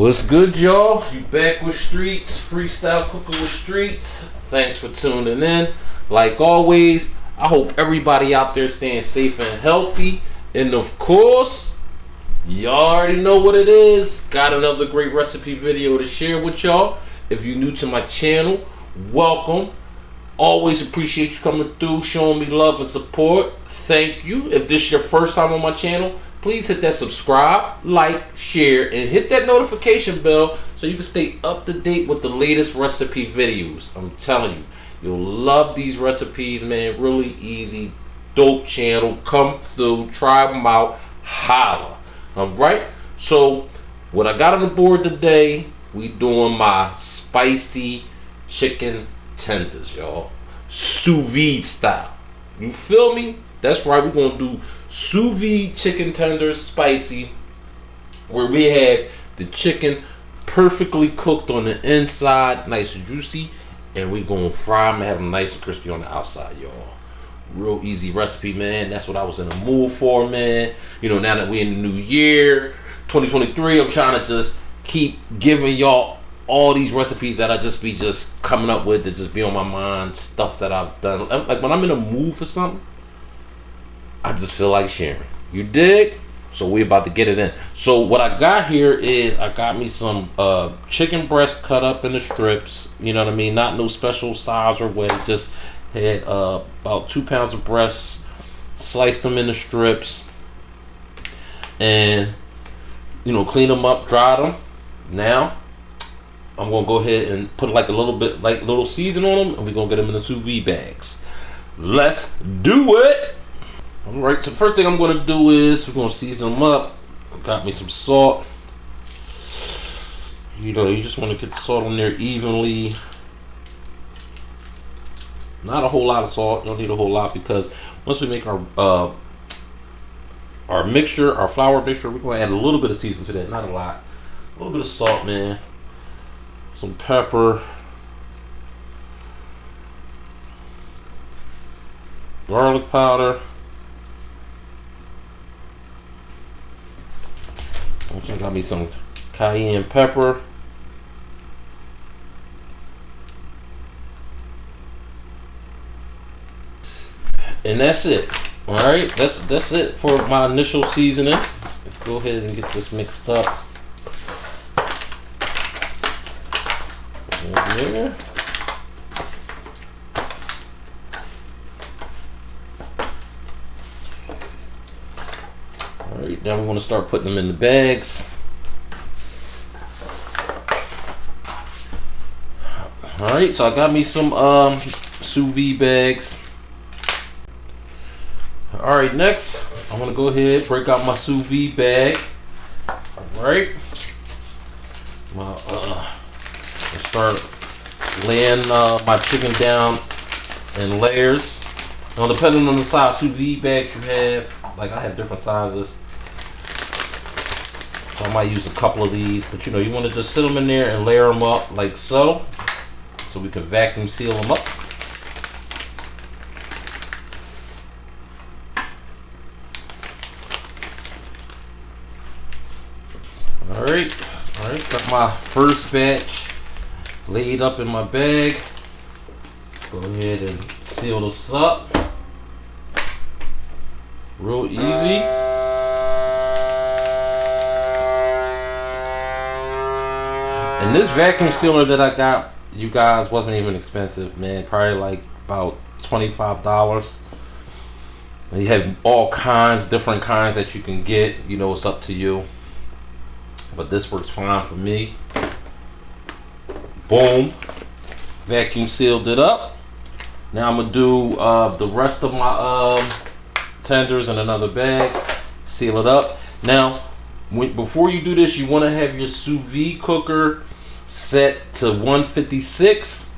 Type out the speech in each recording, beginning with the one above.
What's good, y'all? You back with Streets, freestyle cooking with Streets. Thanks for tuning in. Like always, I hope everybody out there staying safe and healthy. And of course, y'all already know what it is. Got another great recipe video to share with y'all. If you're new to my channel, welcome. Always appreciate you coming through, showing me love and support. Thank you. If this is your first time on my channel, please hit that subscribe, like, share, and hit that notification bell so you can stay up to date with the latest recipe videos. I'm telling you, you'll love these recipes, man. Really easy, dope channel. Come through, try them out, holla. Alright, so what I got on the board today, we doing my spicy chicken tenders, y'all. Sous vide style. You feel me? That's right, we're gonna do sous vide chicken tenders, spicy, where we have the chicken perfectly cooked on the inside, nice and juicy, and we're gonna fry them and have them nice and crispy on the outside, y'all. Real easy recipe, man. That's what I was in the mood for, man. You know, now that we're in the new year, 2023, I'm trying to just keep giving y'all all these recipes that I just coming up with to just be on my mind, stuff that I've done. Like when I'm in a mood for something, I just feel like sharing. You dig? So we about to get it in. So what I got here is I got me some chicken breast cut up in the strips. You know what I mean? Not no special size or weight. Just had about 2 pounds of breasts. Sliced them in the strips. And, you know, clean them up, dry them. Now, I'm going to go ahead and put like a little season on them. And we're going to get them in the sous vide bags. Let's do it. Alright, so the first thing I'm going to do is we're going to season them up. Got me some salt. You know, you just want to get the salt on there evenly. Not a whole lot of salt. Don't need a whole lot because once we make our mixture, our flour mixture, we're going to add a little bit of seasoning to that. Not a lot. A little bit of salt, man. Some pepper. Garlic powder. Also got me some cayenne pepper. And that's it. Alright, that's it for my initial seasoning. Let's go ahead and get this mixed up. There. Alright, now we want to start putting them in the bags. Alright, so I got me some sous vide bags. Alright, next I'm going to go ahead break out my sous vide bag. Alright. Start laying my chicken down in layers. Now, depending on the size sous vide bags you have, like I have different sizes. So I might use a couple of these, but you know, you want to just sit them in there and layer them up like so we can vacuum seal them up. Alright, got my first batch laid up in my bag. Go ahead and seal this up. Real easy. And this vacuum sealer that I got, you guys, wasn't even expensive, man. Probably like about $25. And you have all kinds, different kinds that you can get. You know, it's up to you. But this works fine for me. Boom. Vacuum sealed it up. Now I'm going to do the rest of my tenders in another bag. Seal it up. Now, before you do this, you want to have your sous vide cooker set to 156.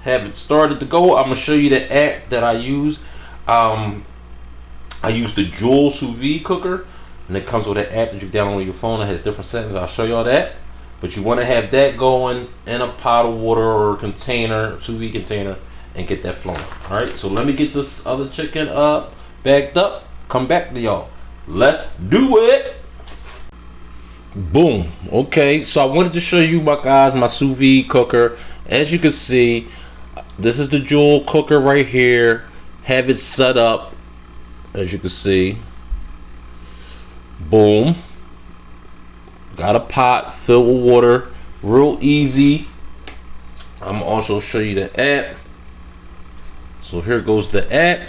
Have it started to go. I'm going to show you the app that I use. I use the Joule sous vide cooker. And it comes with an app that you download on your phone that has different settings. I'll show y'all that. But you want to have that going in a pot of water or a container, sous vide container, and get that flowing. Alright, so let me get this other chicken bagged up. Come back to y'all. Let's do it. Boom. Okay, so I wanted to show you, my guys, my sous vide cooker. As you can see, this is the jewel cooker right here. Have it set up, as you can see. Boom. Got a pot filled with water. Real easy. I'm also show you the app. So here goes the app.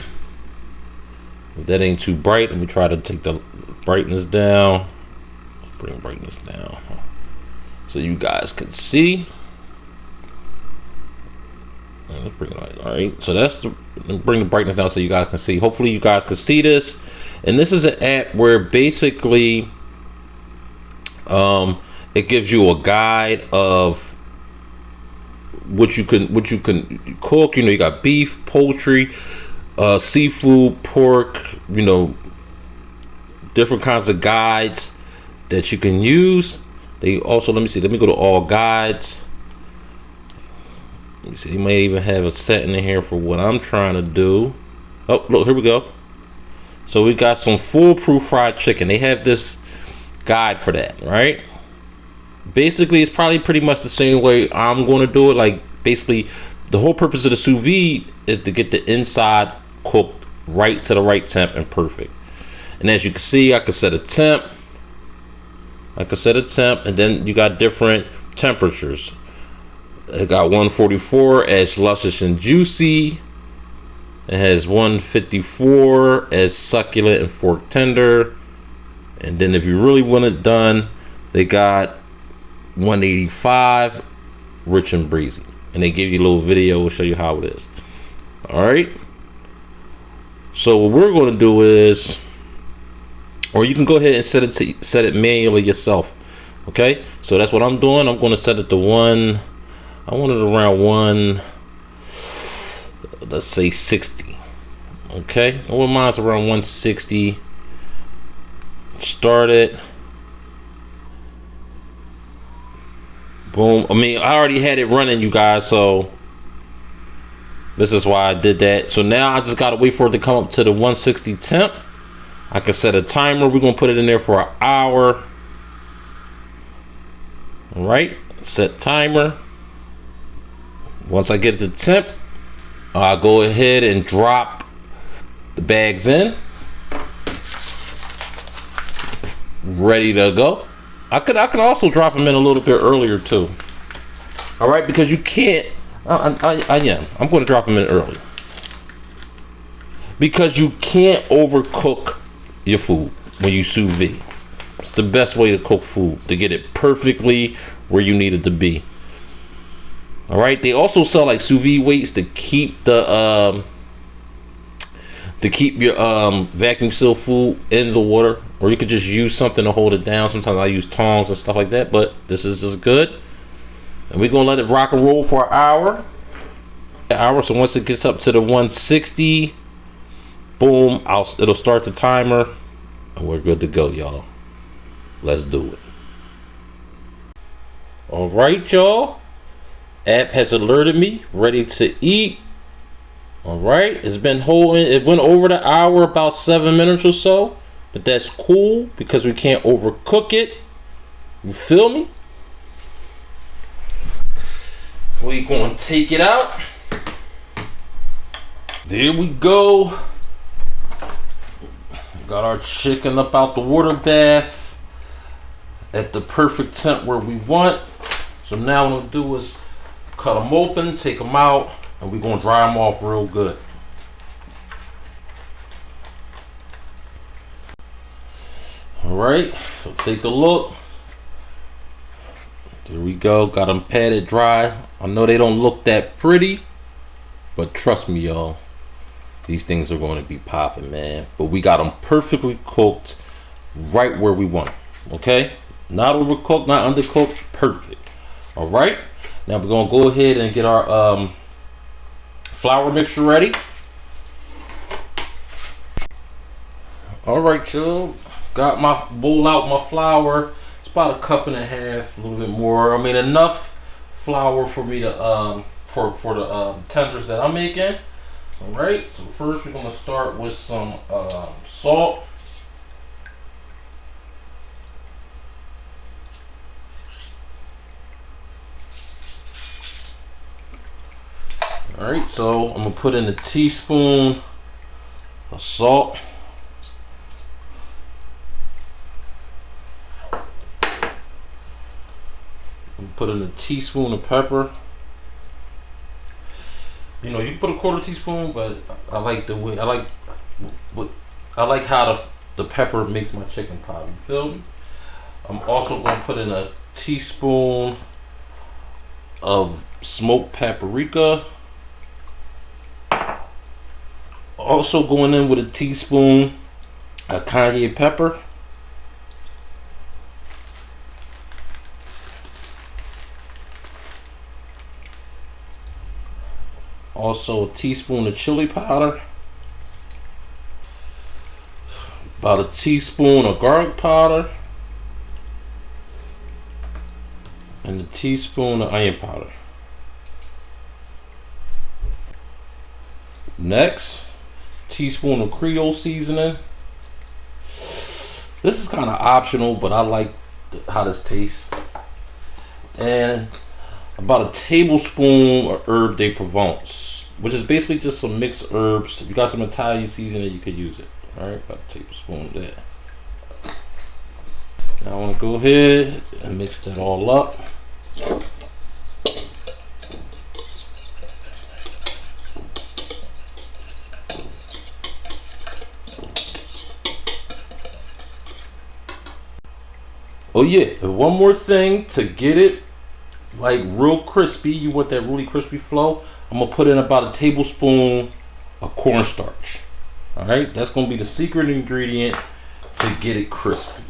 If that ain't too bright, let me try to take the brightness down. Bring brightness down so you guys can see. Let's bring it all right. So that's bring the brightness down so you guys can see. Hopefully you guys can see this. And this is an app where basically it gives you a guide of what you can cook. You know, you got beef, poultry, seafood, pork, you know, different kinds of guides that you can use. They also, let me go to all guides. Let me see, they might even have a setting in here for what I'm trying to do. Oh, look, here we go. So we got some foolproof fried chicken. They have this guide for that, right? Basically, it's probably pretty much the same way I'm going to do it. Like, basically, the whole purpose of the sous vide is to get the inside cooked right to the right temp and perfect. And as you can see, I can set a temp. And then you got different temperatures. It got 144 as luscious and juicy. It has 154 as succulent and fork tender. And then if you really want it done, they got 185 rich and breezy. And they give you a little video, will show you how it is. All right. So what we're going to do is, or you can go ahead and set it manually yourself. Okay, so that's what I'm doing. I'm going to set it to one. I want it around one. Let's say 60. Okay, I want mine's around 160. Start it. Boom. I mean, I already had it running, you guys. So this is why I did that. So now I just gotta wait for it to come up to the 160 temp. I can set a timer. We're gonna put it in there for an hour. All right, set timer. Once I get the temp, I'll go ahead and drop the bags in. Ready to go. I could also drop them in a little bit earlier too. All right, because you can't. I'm going to drop them in early because you can't overcook your food when you sous vide. It's the best way to cook food, to get it perfectly where you need it to be. All right. They also sell like sous vide weights to keep the your vacuum seal food in the water, or you could just use something to hold it down. Sometimes I use tongs and stuff like that, but this is just good. And we're gonna let it rock and roll for an hour. So once it gets up to the 160, boom, it'll start the timer, and we're good to go, y'all. Let's do it. All right, y'all. App has alerted me, ready to eat. All right, it's been holding. It went over the hour, about 7 minutes or so, but that's cool because we can't overcook it. You feel me? We gonna take it out. There we go. Got our chicken up out the water bath at the perfect temp where we want. So now what I'm gonna do is cut them open, take them out, and we're gonna dry them off real good. All right, so take a look. There we go, got them padded dry. I know they don't look that pretty, but trust me, y'all, these things are going to be popping, man. But we got them perfectly cooked right where we want them, okay? Not overcooked, not undercooked, perfect. All right, now we're gonna go ahead and get our flour mixture ready. All right, y'all, got my bowl out, my flour. It's about 1.5 cups, a little bit more. I mean, enough flour for me to for the tenders that I'm making. All right, so first we're gonna start with some salt. Alright, so I'm gonna put in a teaspoon of salt. Put in a teaspoon of pepper. You know, you can put a quarter teaspoon, but I like the way I like how the pepper makes my chicken pop. You feel me? I'm also gonna put in a teaspoon of smoked paprika. Also going in with a teaspoon of cayenne pepper. Also a teaspoon of chili powder. About a teaspoon of garlic powder. And a teaspoon of onion powder. Next, teaspoon of Creole seasoning. This is kind of optional, but I like how this tastes. And about a tablespoon of herb de Provence, which is basically just some mixed herbs. If you got some Italian seasoning, you could use it. All right, about a tablespoon of that. Now I want to go ahead and mix that all up. Oh yeah, and one more thing to get it like real crispy, you want that really crispy flow, I'm gonna put in about a tablespoon of cornstarch. All right, that's gonna be the secret ingredient to get it crispy.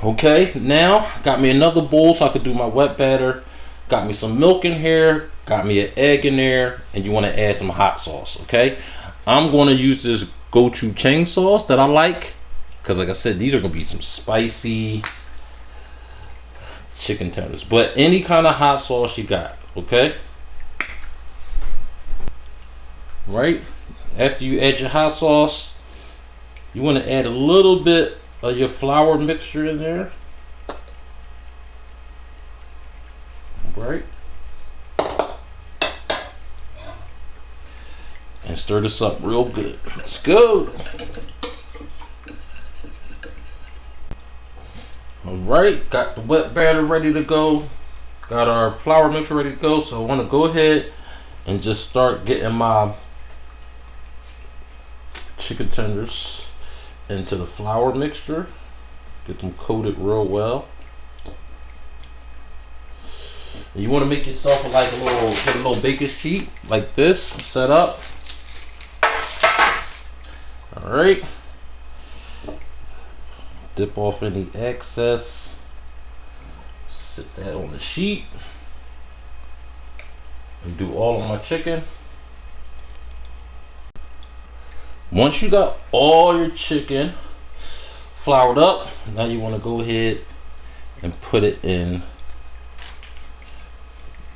Okay, now got me another bowl so I could do my wet batter. Got me some milk in here, got me an egg in there, and you want to add some hot sauce. Okay, I'm going to use this gochujang sauce that I like, because like I said, these are going to be some spicy chicken tenders, but any kind of hot sauce you got. Okay, right after you add your hot sauce, you want to add a little bit of your flour mixture in there, right, and stir this up real good. Let's go. All right, got the wet batter ready to go, got our flour mixture ready to go, so I want to go ahead and just start getting my chicken tenders into the flour mixture. Get them coated real well. And you want to make yourself like get a little baking sheet like this set up. All right. Dip off any excess. Sit that on the sheet. And do all of my chicken. Once you got all your chicken floured up, now you want to go ahead and put it in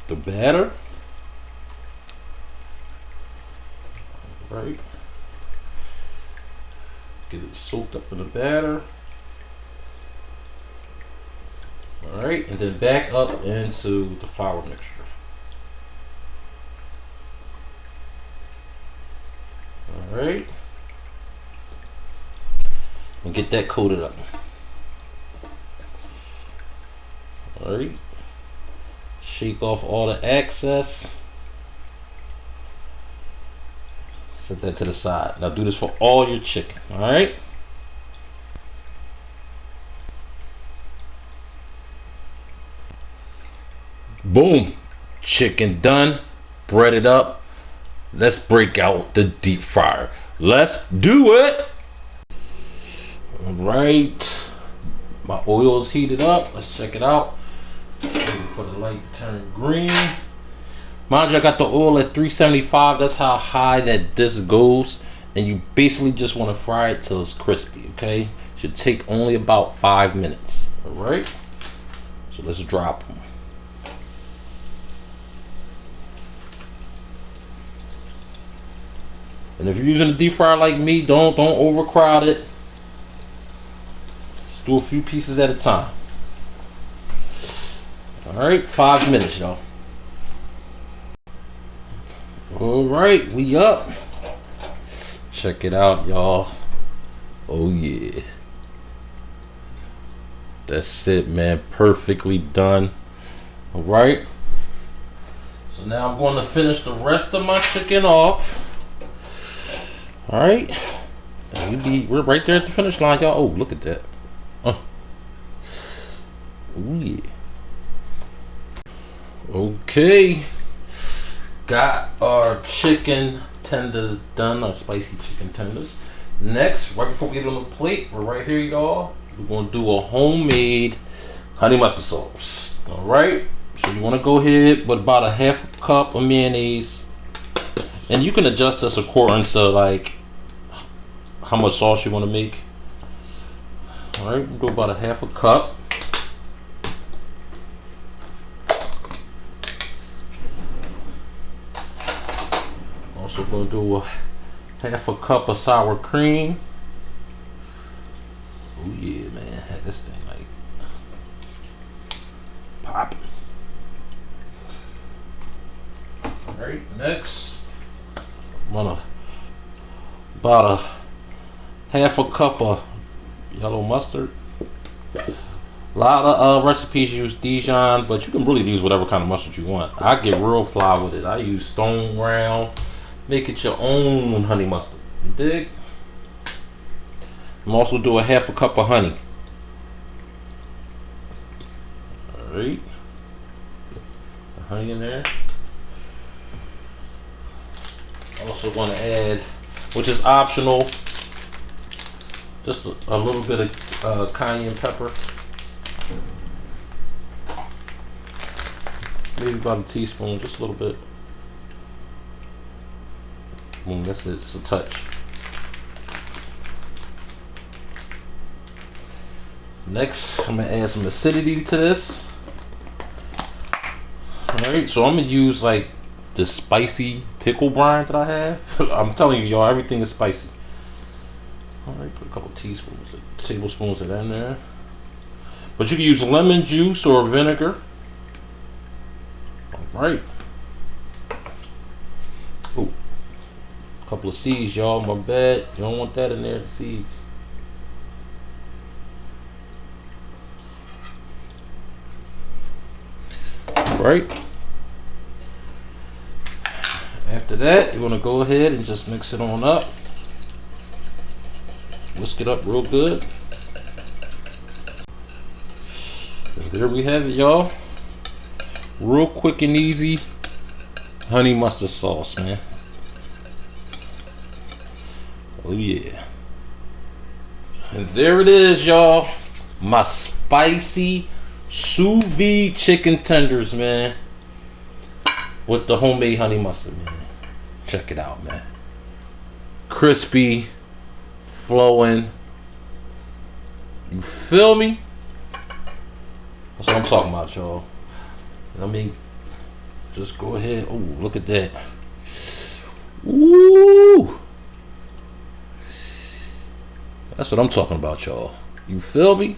the batter. All right. Get it soaked up in the batter. All right, and then back up into the flour mixture. All right. And get that coated up. All right. Shake off all the excess. Set that to the side. Now do this for all your chicken. All right. Boom. Chicken done. Breaded up. Let's break out the deep fryer. Let's do it. All right, my oil is heated up. Let's check it out. Waiting for the light to turn green. Mind you, I got the oil at 375. That's how high that disc goes, and you basically just want to fry it till it's crispy. Okay, should take only about 5 minutes. All right, so let's drop them. And if you're using a deep fryer like me, don't overcrowd it. Just do a few pieces at a time. Alright, 5 minutes, y'all. Alright, we up. Check it out, y'all. Oh yeah. That's it, man. Perfectly done. Alright. So now I'm going to finish the rest of my chicken off. Alright. We're right there at the finish line, y'all. Oh, look at that. Oh yeah. Okay. Got our chicken tenders done, our spicy chicken tenders. Next, right before we get on the plate, we're right here, y'all. We're gonna do a homemade honey mustard sauce. Alright. So you wanna go ahead with about a half a cup of mayonnaise. And you can adjust this according to like how much sauce you want to make. Alright, we'll do about a half a cup. Also going to do a half a cup of sour cream. Oh yeah, man, had this thing like popping. Alright, next I'm gonna about a half a cup of yellow mustard. A lot of recipes use Dijon, but you can really use whatever kind of mustard you want. I get real fly with it. I use stone ground. Make it your own honey mustard. You dig? I'm also do a half a cup of honey. Alright. Honey in there. Also want to add, which is optional, just a little bit of cayenne pepper. Maybe about a teaspoon, just a little bit. That's it, just a touch. Next, I'm gonna add some acidity to this. Alright, so I'm gonna use like the spicy pickle brine that I have. I'm telling you, y'all, everything is spicy. Alright, put a couple teaspoons, tablespoons of that in there. But you can use lemon juice or vinegar. Alright. Oh, a couple of seeds, y'all. My bad. You don't want that in there, the seeds. Alright. After that, you want to go ahead and just mix it on up. Whisk it up real good. And there we have it, y'all. Real quick and easy honey mustard sauce, man. Oh yeah. And there it is, y'all. My spicy sous vide chicken tenders, man. With the homemade honey mustard, man. Check it out, man. Crispy, flowing. You feel me? That's what I'm talking about, y'all. I mean, just go ahead. Oh, look at that. Ooh. That's what I'm talking about, y'all. You feel me?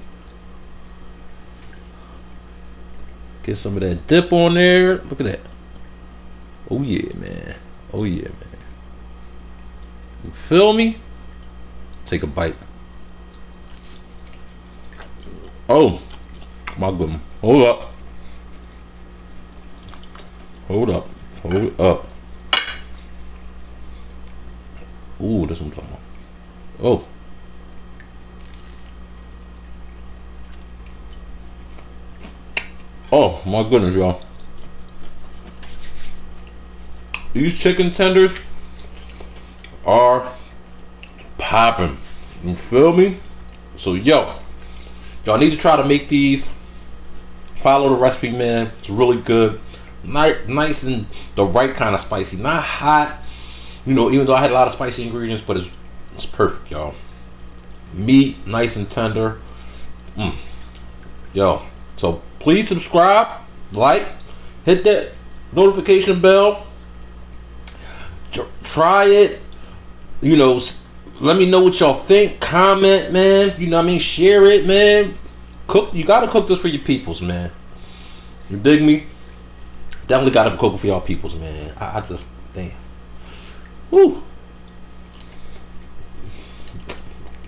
Get some of that dip on there. Look at that. Oh yeah, man. Oh yeah, man. You feel me? Take a bite. Oh my goodness. Hold up. Hold up. Hold up. Ooh, that's what I'm talking about. Oh. Oh my goodness, y'all. These chicken tenders are popping. You feel me? So y'all need to try to make these. Follow the recipe, man. It's really good. Nice and the right kind of spicy. Not hot. You know, even though I had a lot of spicy ingredients, but it's perfect, y'all. Meat, nice and tender. Yo, so please subscribe, like, hit that notification bell. Try it. You know, let me know what y'all think. Comment, man. You know what I mean? Share it, man. Cook. You gotta cook this for your peoples, man. You dig me? Definitely got to cook for y'all peoples, man. I just, damn. Woo.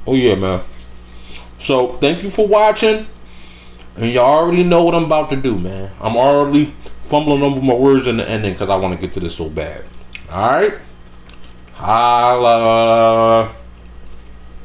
Oh yeah, man. So thank you for watching, and y'all already know what I'm about to do, man. I'm already fumbling over my words in the ending because I want to get to this so bad. All right, holla.